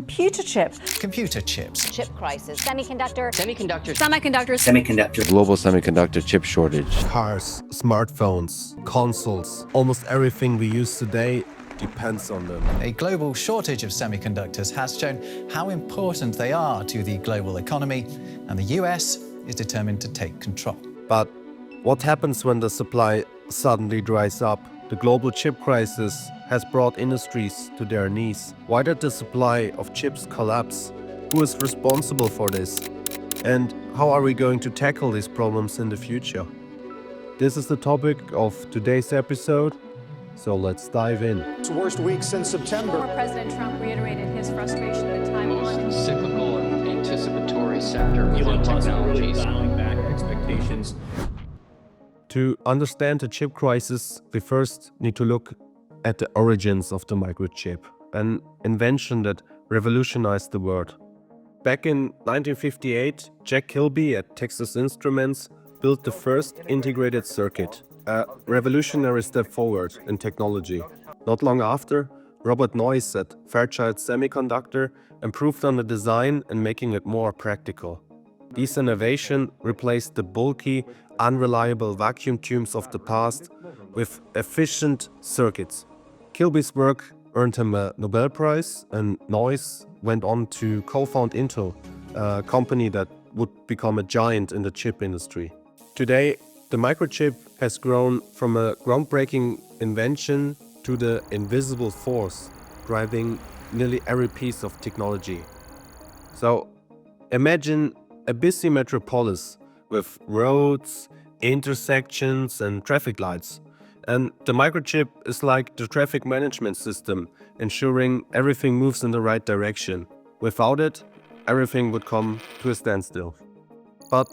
computer chip. Computer chips. Chip crisis. Semiconductors. Global semiconductor chip shortage. Cars, smartphones, consoles, almost everything we use today depends on them. A global shortage of semiconductors has shown how important they are to the global economy, and the US is determined to take control. But what happens when the supply suddenly dries up? The global chip crisis has brought industries to their knees. Why did the supply of chips collapse? Who is responsible for this? And how are we going to tackle these problems in the future? This is the topic of today's episode, so let's dive in. It's the worst week since September. Former President Trump reiterated his frustration that Taiwan cyclical and anticipatory sector within technologies. Really dialing back expectations. To understand the chip crisis, we first need to look at the origins of the microchip, an invention that revolutionized the world. Back in 1958, Jack Kilby at Texas Instruments built the first integrated circuit, a revolutionary step forward in technology. Not long after, Robert Noyce at Fairchild Semiconductor improved on the design and making it more practical. This innovation replaced the bulky, unreliable vacuum tubes of the past with efficient circuits. Kilby's work earned him a Nobel Prize, and Noyce went on to co-found Intel, a company that would become a giant in the chip industry. Today, the microchip has grown from a groundbreaking invention to the invisible force driving nearly every piece of technology. So, imagine a busy metropolis with roads, intersections, and traffic lights. And the microchip is like the traffic management system, ensuring everything moves in the right direction. Without it, everything would come to a standstill. But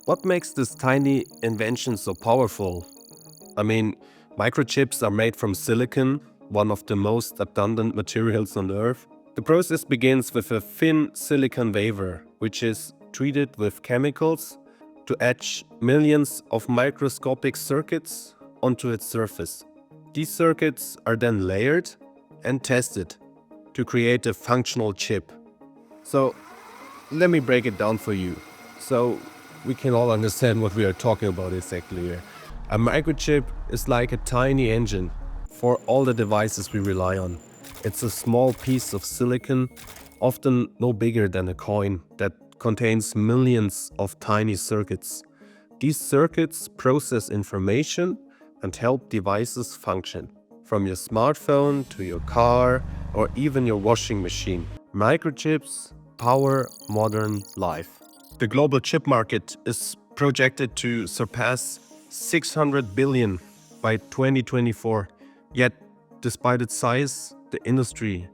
what makes this tiny invention so powerful? I mean, microchips are made from silicon, one of the most abundant materials on Earth. The process begins with a thin silicon wafer, which is treated with chemicals to etch millions of microscopic circuits onto its surface. These circuits are then layered and tested to create a functional chip. So let me break it down for you so we can all understand what we are talking about exactly here. A microchip is like a tiny engine for all the devices we rely on. It's a small piece of silicon, often no bigger than a coin, that contains millions of tiny circuits. These circuits process information and help devices function, from your smartphone to your car or even your washing machine. Microchips power modern life. The global chip market is projected to surpass 600 billion by 2024. Yet, despite its size, the industry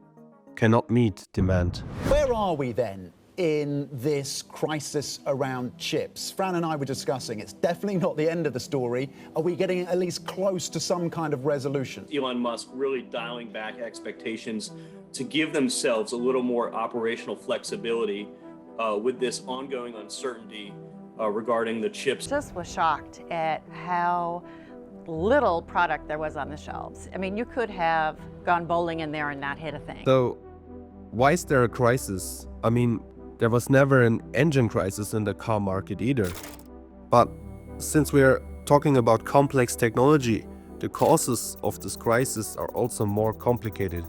cannot meet demand. Where are we then in this crisis around chips? Fran and I were discussing it's definitely not the end of the story. Are we getting at least close to some kind of resolution? Elon Musk really dialing back expectations to give themselves a little more operational flexibility with this ongoing uncertainty regarding the chips. Just was shocked at how little product there was on the shelves. I mean, you could have gone bowling in there and not hit a thing. So, why is there a crisis? I mean, there was never an engine crisis in the car market either. But since we're talking about complex technology, the causes of this crisis are also more complicated.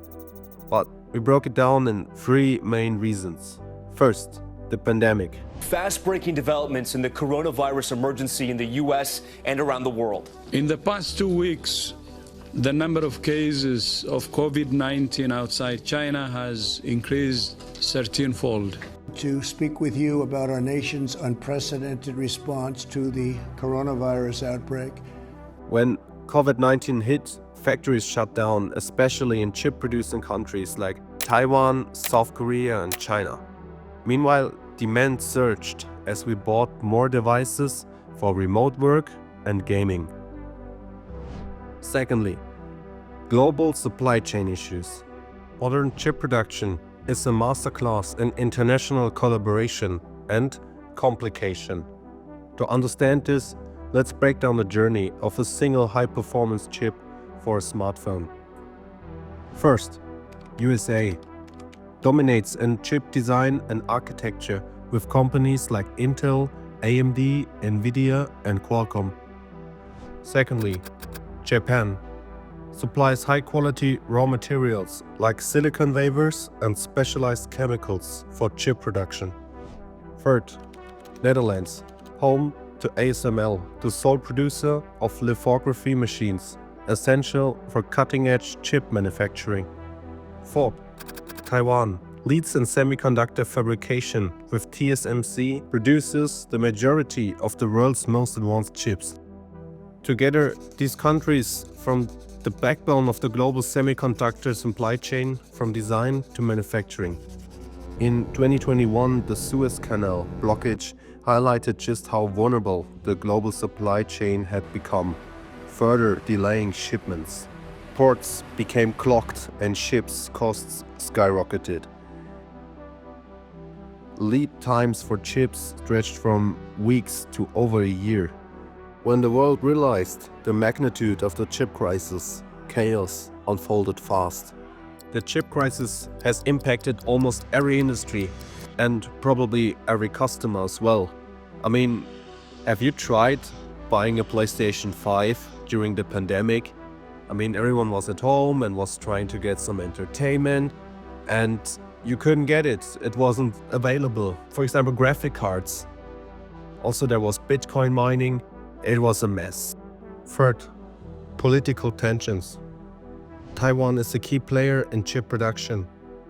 But we broke it down in three main reasons. First, the pandemic. Fast-breaking developments in the coronavirus emergency in the US and around the world. In the past 2 weeks, the number of cases of COVID-19 outside China has increased 13-fold. To speak with you about our nation's unprecedented response to the coronavirus outbreak. When COVID-19 hit, factories shut down, especially in chip-producing countries like Taiwan, South Korea, and China. Meanwhile, demand surged as we bought more devices for remote work and gaming. Secondly, global supply chain issues. Modern chip production is a masterclass in international collaboration and complication. To understand this, let's break down the journey of a single high-performance chip for a smartphone. First, USA. dominates in chip design and architecture with companies like Intel, AMD, Nvidia and Qualcomm. Secondly, Japan supplies high-quality raw materials like silicon wafers and specialized chemicals for chip production. Third, Netherlands, home to ASML, the sole producer of lithography machines, essential for cutting-edge chip manufacturing. Fourth, Taiwan leads in semiconductor fabrication, with TSMC produces the majority of the world's most advanced chips. Together, these countries form the backbone of the global semiconductor supply chain from design to manufacturing. In 2021, the Suez Canal blockage highlighted just how vulnerable the global supply chain had become, further delaying shipments. Ports became clogged and ships' costs skyrocketed. Lead times for chips stretched from weeks to over a year. When the world realized the magnitude of the chip crisis, chaos unfolded fast. The chip crisis has impacted almost every industry and probably every customer as well. I mean, have you tried buying a PlayStation 5 during the pandemic? I mean, everyone was at home and was trying to get some entertainment, and you couldn't get it. It wasn't available. For example, graphic cards. Also, there was Bitcoin mining. It was a mess. Third, political tensions. Taiwan is a key player in chip production.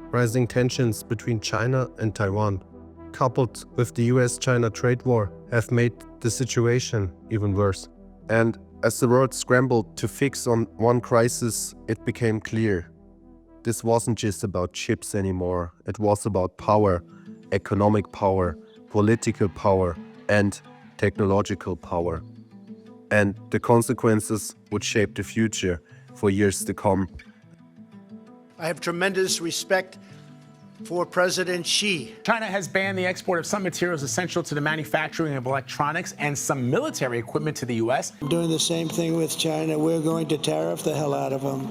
Rising tensions between China and Taiwan, coupled with the US-China trade war, have made the situation even worse. And as the world scrambled to fix on one crisis, it became clear. This wasn't just about chips anymore. It was about power, economic power, political power, and technological power. And the consequences would shape the future for years to come. I have tremendous respect for President Xi. China has banned the export of some materials essential to the manufacturing of electronics and some military equipment to the U.S. I'm doing the same thing with China. We're going to tariff the hell out of them.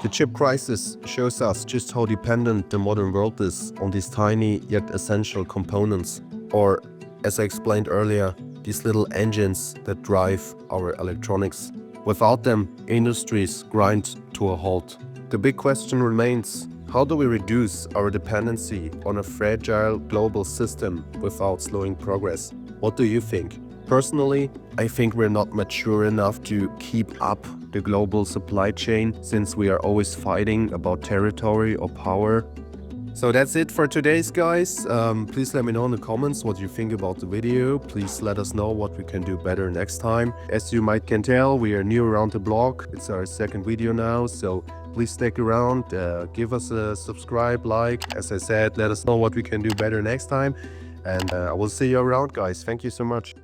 The chip crisis shows us just how dependent the modern world is on these tiny yet essential components, or, as I explained earlier, these little engines that drive our electronics. Without them, industries grind to a halt. The big question remains, how do we reduce our dependency on a fragile global system without slowing progress? What do you think? Personally, I think we're not mature enough to keep up the global supply chain, since we are always fighting about territory or power. So that's it for today's, guys. Please let me know in the comments what you think about the video. Please let us know what we can do better next time. As you might can tell, we are new around the block. It's our second video now, so please stick around, give us a subscribe, like. As I said, let us know what we can do better next time. And I will see you around, guys. Thank you so much.